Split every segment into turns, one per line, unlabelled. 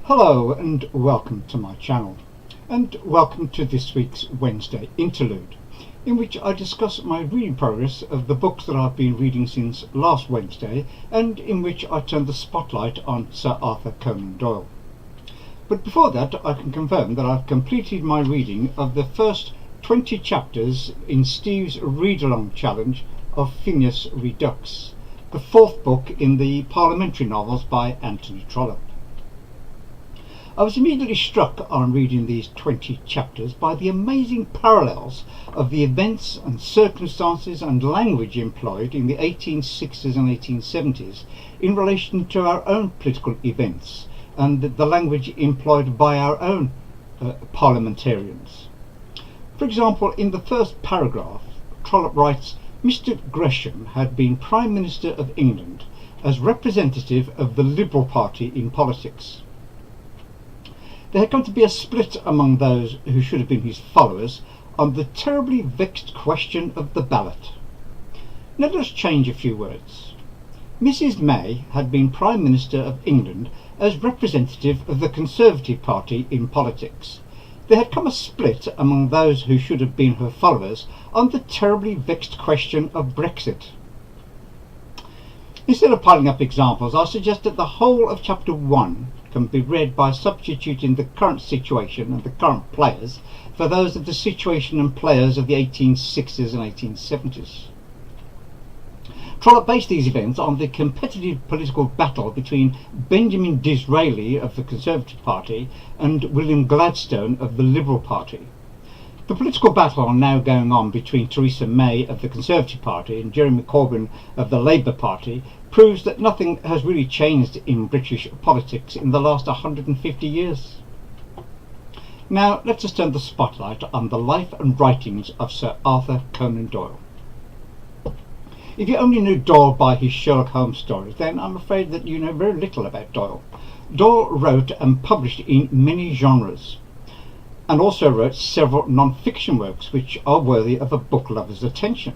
Hello and welcome to my channel, and welcome to this week's Wednesday Interlude, in which I discuss my reading progress of the books that I've been reading since last Wednesday, and in which I turn the spotlight on Sir Arthur Conan Doyle. But before that, I can confirm that I've completed my reading of the first 20 chapters in Steve's read-along challenge of Phineas Redux, the fourth book in the parliamentary novels by Anthony Trollope. I was immediately struck on reading these 20 chapters by the amazing parallels of the events and circumstances and language employed in the 1860s and 1870s in relation to our own political events and the language employed by our own parliamentarians. For example, in the first paragraph, Trollope writes, Mr. Gresham had been Prime Minister of England as representative of the Liberal Party in politics. There had come to be a split among those who should have been his followers on the terribly vexed question of the ballot. Now let us change a few words. Mrs. May had been Prime Minister of England as representative of the Conservative Party in politics. There had come a split among those who should have been her followers on the terribly vexed question of Brexit. Instead of piling up examples, I suggest that the whole of chapter 1 can be read by substituting the current situation and the current players for those of the situation and players of the 1860s and 1870s. Trollope based these events on the competitive political battle between Benjamin Disraeli of the Conservative Party and William Gladstone of the Liberal Party. The political battle now going on between Theresa May of the Conservative Party and Jeremy Corbyn of the Labour Party proves that nothing has really changed in British politics in the last 150 years. Now let us turn the spotlight on the life and writings of Sir Arthur Conan Doyle. If you only knew Doyle by his Sherlock Holmes stories, then I'm afraid that you know very little about Doyle. Doyle wrote and published in many genres, and also wrote several non-fiction works which are worthy of a book lover's attention.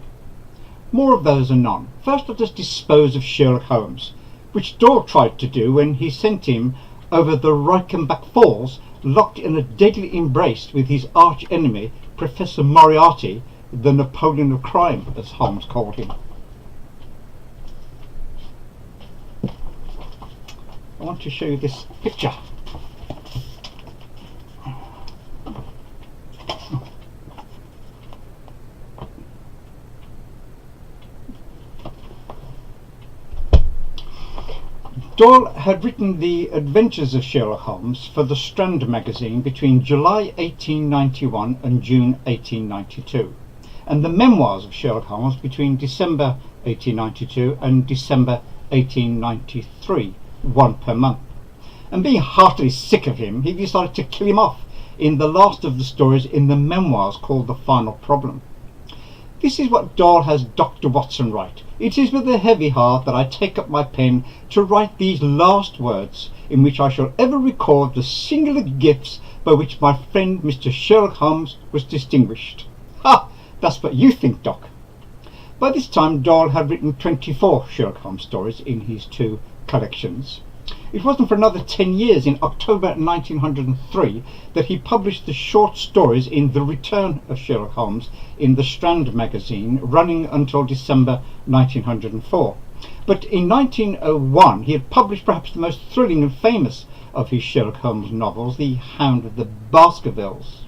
More of those anon. First let us dispose of Sherlock Holmes, which Doyle tried to do when he sent him over the Reichenbach Falls, locked in a deadly embrace with his arch enemy, Professor Moriarty, the Napoleon of crime, as Holmes called him. I want to show you this picture. Doyle had written The Adventures of Sherlock Holmes for the Strand magazine between July 1891 and June 1892, and the Memoirs of Sherlock Holmes between December 1892 and December 1893, one per month. And being heartily sick of him, he decided to kill him off in the last of the stories in the Memoirs called The Final Problem. This is what Doyle has Dr. Watson write. It is with a heavy heart that I take up my pen to write these last words, in which I shall ever record the singular gifts by which my friend Mr. Sherlock Holmes was distinguished. Ha! That's what you think, Doc. By this time Doyle had written 24 Sherlock Holmes stories in his two collections. It wasn't for another 10 years, in October 1903, that he published the short stories in The Return of Sherlock Holmes in the Strand magazine, running until December 1904. But in 1901 he had published perhaps the most thrilling and famous of his Sherlock Holmes novels, The Hound of the Baskervilles.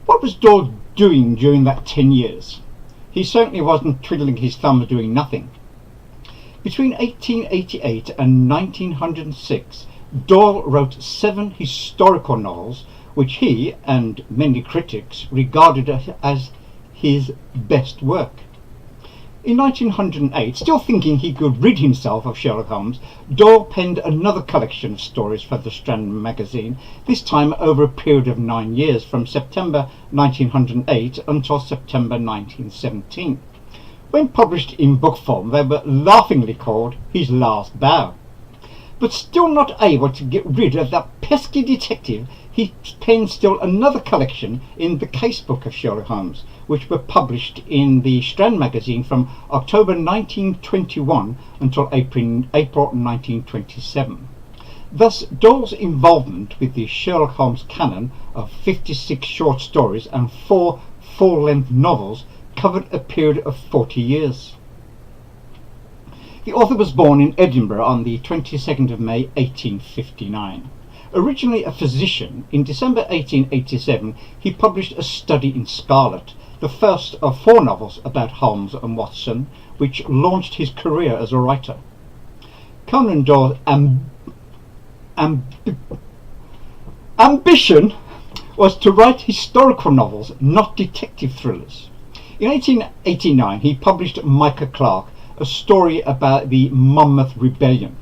What was Doyle doing during that 10 years? He certainly wasn't twiddling his thumbs doing nothing. Between 1888 and 1906, Doyle wrote 7 historical novels which he and many critics regarded as his best work. In 1908, still thinking he could rid himself of Sherlock Holmes, Doyle penned another collection of stories for the Strand magazine, this time over a period of 9 years, from September 1908 until September 1917. When published in book form, they were laughingly called His Last Bow. But still not able to get rid of that pesky detective, he penned still another collection in the Casebook of Sherlock Holmes, which were published in the Strand magazine from October 1921 until April 1927. Thus, Doyle's involvement with the Sherlock Holmes canon of 56 short stories and 4 full-length novels covered a period of 40 years. The author was born in Edinburgh on the 22nd of May 1859. Originally a physician, in December 1887 he published A Study in Scarlet, the first of 4 novels about Holmes and Watson, which launched his career as a writer. Conan Doyle's ambition was to write historical novels, not detective thrillers. In 1889 he published Micah Clarke, a story about the Monmouth Rebellion.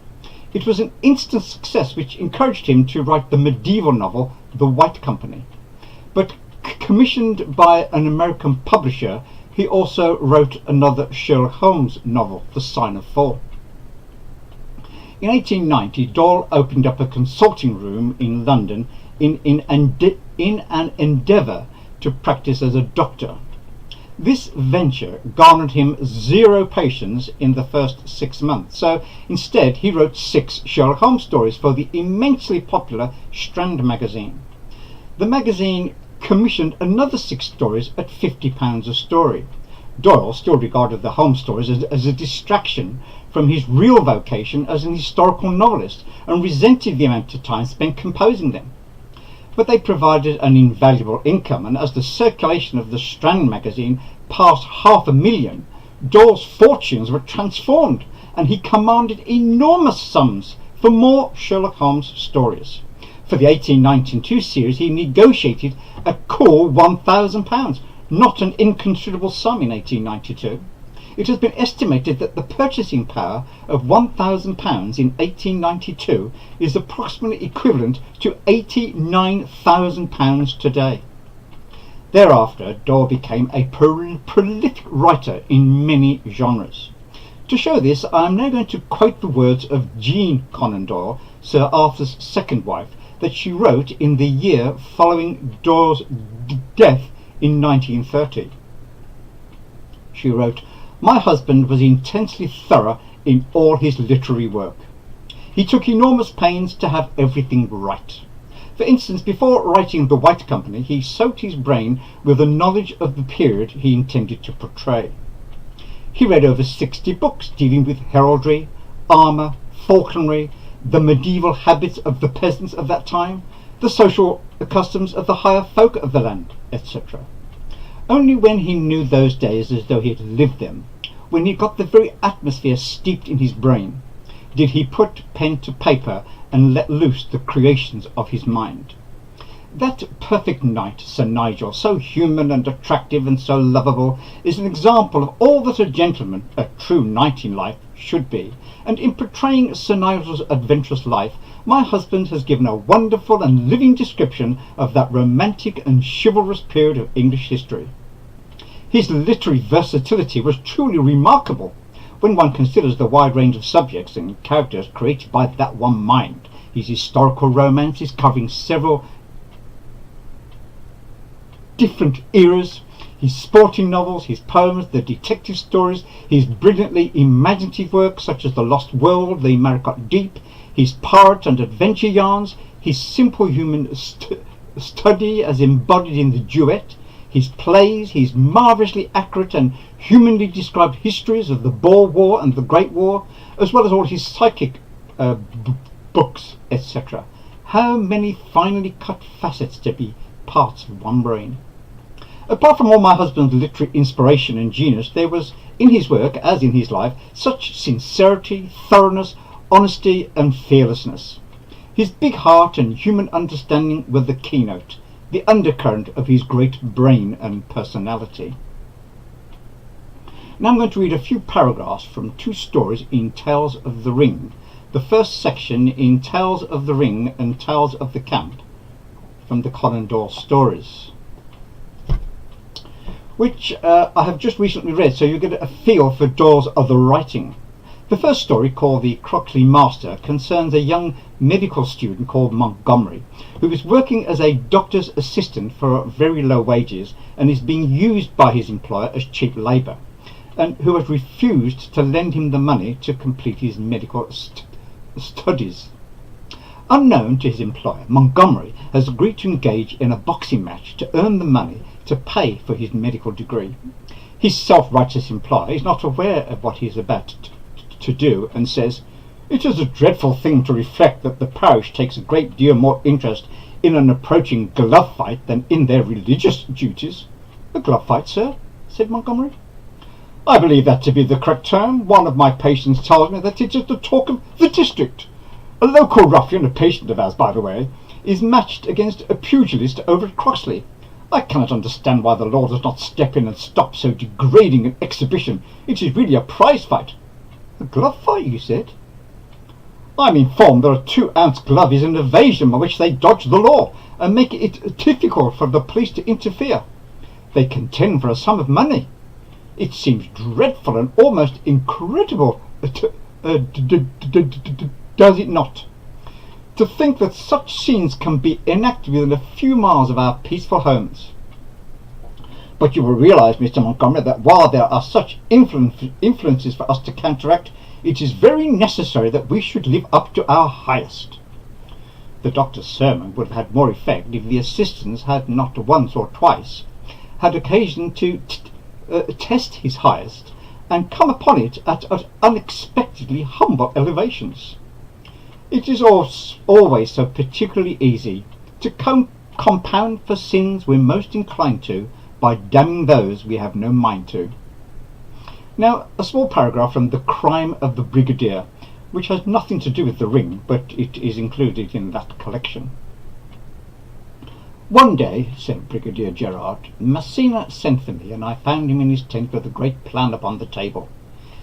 It was an instant success which encouraged him to write the medieval novel The White Company. But commissioned by an American publisher, he also wrote another Sherlock Holmes novel, The Sign of Fall. In 1890, Doyle opened up a consulting room in London in an endeavour to practice as a doctor. This venture garnered him 0 patients in the first 6 months, so instead he wrote 6 Sherlock Holmes stories for the immensely popular Strand magazine. The magazine commissioned another 6 stories at £50 a story. Doyle still regarded the Holmes stories as a distraction from his real vocation as an historical novelist and resented the amount of time spent composing them. But they provided an invaluable income, and as the circulation of the Strand magazine passed 500,000, Doyle's fortunes were transformed and he commanded enormous sums for more Sherlock Holmes stories. For the 1892 series he negotiated a cool £1,000, not an inconsiderable sum in 1892. It has been estimated that the purchasing power of £1,000 in 1892 is approximately equivalent to £89,000 today. Thereafter, Doyle became a prolific writer in many genres. To show this, I am now going to quote the words of Jean Conan Doyle, Sir Arthur's second wife, that she wrote in the year following Doyle's death in 1930. She wrote, "My husband was intensely thorough in all his literary work. He took enormous pains to have everything right. For instance, before writing The White Company, he soaked his brain with a knowledge of the period he intended to portray. He read over 60 books dealing with heraldry, armour, falconry, the medieval habits of the peasants of that time, the social customs of the higher folk of the land, etc. Only when he knew those days as though he had lived them, when he got the very atmosphere steeped in his brain, did he put pen to paper and let loose the creations of his mind. That perfect knight, Sir Nigel, so human and attractive and so lovable, is an example of all that a gentleman, a true knight in life, should be, and in portraying Sir Nigel's adventurous life, my husband has given a wonderful and living description of that romantic and chivalrous period of English history. His literary versatility was truly remarkable, when one considers the wide range of subjects and characters created by that one mind. His historical romances covering several different eras, his sporting novels, his poems, the detective stories, his brilliantly imaginative works such as The Lost World, The Maricot Deep, his pirate and adventure yarns, his simple human study as embodied in the duet, his plays, his marvellously accurate and humanly described histories of the Boer War and the Great War, as well as all his psychic books, etc. How many finely cut facets to be parts of one brain. Apart from all my husband's literary inspiration and genius, there was in his work, as in his life, such sincerity, thoroughness, honesty and fearlessness. His big heart and human understanding were the keynote, the undercurrent of his great brain and personality. Now I'm going to read a few paragraphs from 2 stories in Tales of the Ring. The first section in Tales of the Ring and Tales of the Camp from the Conan Doyle stories, which I have just recently read, so you get a feel for Doyle's other writing. The first story, called The Crock Leemaster, concerns a young medical student called Montgomery, who is working as a doctor's assistant for very low wages and is being used by his employer as cheap labour, and who has refused to lend him the money to complete his medical studies. Unknown to his employer, Montgomery has agreed to engage in a boxing match to earn the money to pay for his medical degree. His self-righteous employer is not aware of what he is about to do and says, "It is a dreadful thing to reflect that the parish takes a great deal more interest in an approaching glove fight than in their religious duties." "A glove fight, sir?" said Montgomery. "I believe that to be the correct term. One of my patients tells me that it is the talk of the district. A local ruffian, a patient of ours, by the way, is matched against a pugilist over at Croxley. I cannot understand why the law does not step in and stop so degrading an exhibition. It is really a prize fight." "A glove fight, you said?" "I am informed that a 2-ounce glove is an evasion by which they dodge the law and make it difficult for the police to interfere. They contend for a sum of money. It seems dreadful and almost incredible, does it not? To think that such scenes can be enacted within a few miles of our peaceful homes. But you will realize, Mr. Montgomery, that while there are such influences for us to counteract, it is very necessary that we should live up to our highest." The doctor's sermon would have had more effect if the assistants had not once or twice had occasion to test his highest and come upon it at unexpectedly humble elevations. It is always so particularly easy to compound for sins we're most inclined to by damning those we have no mind to. Now, a small paragraph from The Crime of the Brigadier, which has nothing to do with the ring, but it is included in that collection. "One day," said Brigadier Gerard, "Messina sent for me, and I found him in his tent with a great plan upon the table.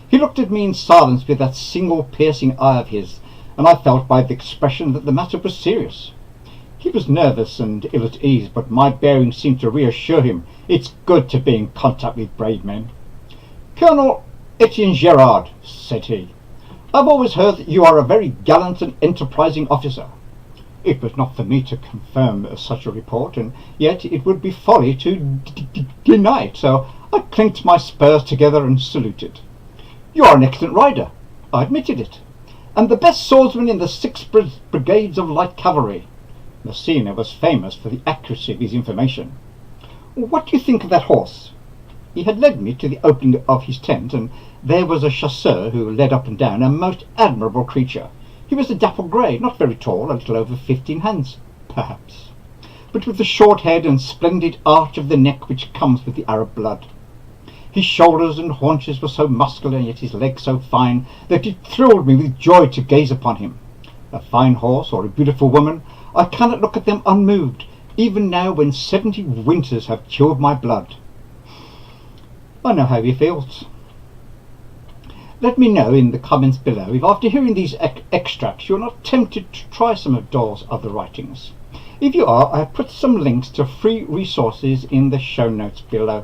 He looked at me in silence with that single piercing eye of his, and I felt by the expression that the matter was serious. He was nervous and ill at ease, but my bearing seemed to reassure him. It's good to be in contact with brave men. 'Colonel Etienne Gerard,' said he, 'I've always heard that you are a very gallant and enterprising officer.' It was not for me to confirm such a report, and yet it would be folly to deny it, so I clinked my spurs together and saluted. 'You are an excellent rider.' I admitted it. 'And the best swordsman in the 6 brigades of light cavalry.' Messina was famous for the accuracy of his information. 'What do you think of that horse?' He had led me to the opening of his tent, and there was a chasseur who led up and down, a most admirable creature. He was a dapple grey, not very tall, a little over 15 hands, perhaps, but with the short head and splendid arch of the neck which comes with the Arab blood. His shoulders and haunches were so muscular, and yet his legs so fine, that it thrilled me with joy to gaze upon him. A fine horse or a beautiful woman, I cannot look at them unmoved, even now when 70 winters have chilled my blood. I know how he feels. Let me know in the comments below if after hearing these extracts you are not tempted to try some of Doyle's other writings. If you are, I have put some links to free resources in the show notes below.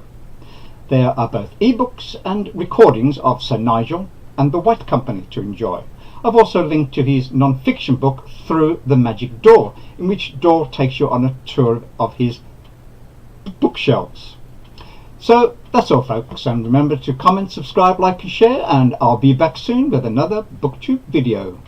There are both ebooks and recordings of Sir Nigel and the White Company to enjoy. I've also linked to his non-fiction book Through the Magic Door, in which Doyle takes you on a tour of his bookshelves. So that's all, folks, and remember to comment, subscribe, like and share, and I'll be back soon with another BookTube video.